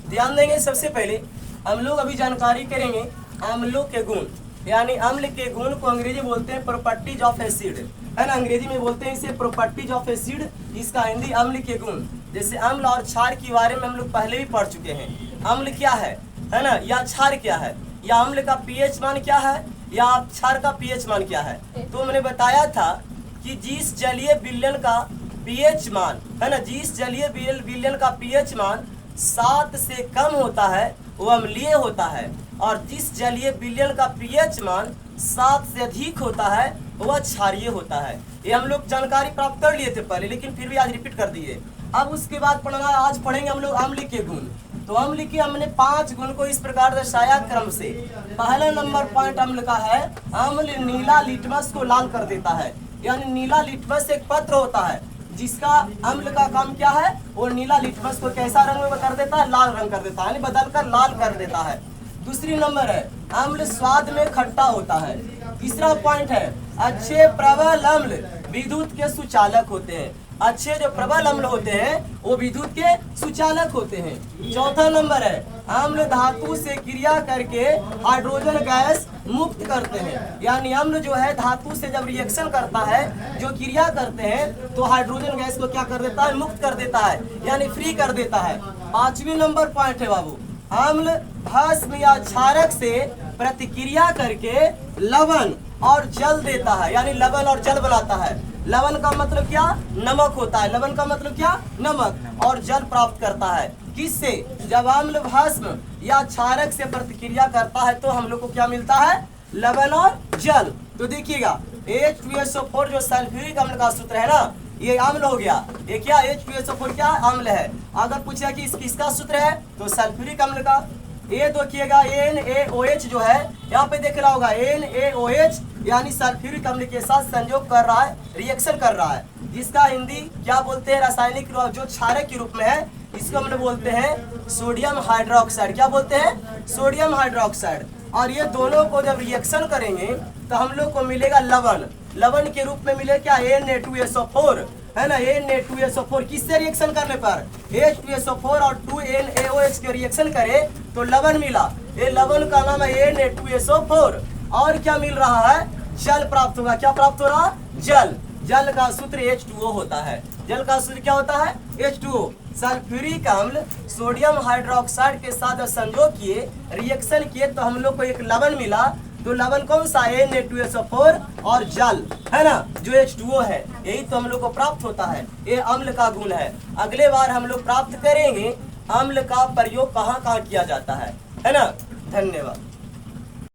ध्यान देंगे। सबसे पहले हम लोग अभी जानकारी करेंगे अम्लों के गुण, यानी अम्ल के गुण को अंग्रेजी बोलते हैं प्रॉपर्टीज ऑफ एसिड, है ना। अंग्रेजी में बोलते हैं इसे प्रॉपर्टीज ऑफ एसिड, इसका हिंदी अम्ल के गुण। जैसे अम्ल और क्षार के बारे में हम लोग पहले भी पढ़ चुके हैं। अम्ल क्या है ना, या क्षार क्या है, या अम्ल का पीएच मान क्या है, या क्षार का पीएच मान क्या है। तो मैंने बताया था कि जिस जलीय विलयन का पीएच मान, है ना, जिस जलीय विलयन का पीएच मान 7 से कम होता है वो अम्लीय होता है, और जिस जलीय विलयन का पीएच मान 7 से अधिक होता है वह क्षारीय होता है। ये हम लोग जानकारी प्राप्त कर लिए थे पहले, लेकिन फिर भी आज रिपीट कर दिए। अब उसके बाद आज पढ़ेंगे हम लोग अम्ल के गुण। तो अम्ल के हमने 5 गुण को इस प्रकार दर्शाया क्रम से। पहला नंबर पॉइंट अम्ल का है, अम्ल नीला लिटमस को लाल कर देता है। यानी नीला लिटमस एक पत्र होता है जिसका अम्ल का काम क्या है, वो नीला लिटमस को कैसा रंग में कर देता है, लाल रंग कर देता है, यानी बदलकर लाल कर देता है। दूसरी नंबर है अम्ल स्वाद में खट्टा होता है। तीसरा पॉइंट है अच्छे प्रबल अम्ल विद्युत के सुचालक होते हैं। अच्छे जो प्रबल अम्ल होते हैं वो विद्युत के सुचालक होते हैं। चौथा नंबर है अम्ल धातु से क्रिया करके हाइड्रोजन गैस मुक्त करते हैं। यानी अम्ल जो है धातु से जब रिएक्शन करता है, जो क्रिया करते हैं, तो हाइड्रोजन गैस को क्या कर देता है, मुक्त कर देता है, यानी फ्री कर देता है। 5वीं नंबर पॉइंट है बाबू, अम्ल भस्म या क्षारक से प्रतिक्रिया करके लवण और जल देता है, यानी लवण और जल बनाता है। लवण का मतलब क्या, नमक होता है। लवण का मतलब क्या, नमक, और जल प्राप्त करता है। किससे, जब अम्ल भस्म या क्षारक से प्रतिक्रिया करता है तो हम लोग को क्या मिलता है, लवण और जल। तो देखिएगा H2SO4 जो सल्फ्यूरिक अम्ल का सूत्र है ना, ये अम्ल हो गया। ये क्या H2SO4 क्या अम्ल है। अगर पूछा कि किसका सूत्र है तो सल्फ्यूरिक अम्ल का। ये देखिएगा NaOH जो है, यहाँ पे देख रहा होगा NaOH, यानी सल्फ्यूरिक अम्ल के साथ संयोग कर रहा है, रिएक्शन कर रहा है, जिसका हिंदी क्या बोलते हैं, रासायनिक जो क्षारक के रूप में है, इसको हम लोग बोलते हैं सोडियम हाइड्रोक्साइड। क्या बोलते हैं, सोडियम हाइड्रोक्साइड। और ये दोनों को जब रिएक्शन करेंगे तो हम लोग को मिलेगा लवण। लवण के रूप में मिले क्या, Na2SO4, है ना। Na2SO4 किससे रिएक्शन करने पर, H2SO4 और 2NaOH के रिएक्शन करे तो लवण मिला। ये लवण का नाम है Na2SO4। और क्या मिल रहा है, जल प्राप्त होगा। क्या प्राप्त हो रहा है, जल। जल का सूत्र H2O होता है। जल का सूत्र क्या होता है, H2O। सल्फ्यूरिक अम्ल सोडियम हाइड्रोक्साइड के साथ संयोग किए, रिएक्शन किए, तो हम लोग को एक लवण मिला। तो लवण कौन सा, Na2SO4 और जल, है ना, जो H2O है, यही तो हम लोग को प्राप्त होता है। ये अम्ल का गुण है। अगले बार हम लोग प्राप्त करेंगे अम्ल का प्रयोग कहाँ कहाँ किया जाता है ना। धन्यवाद।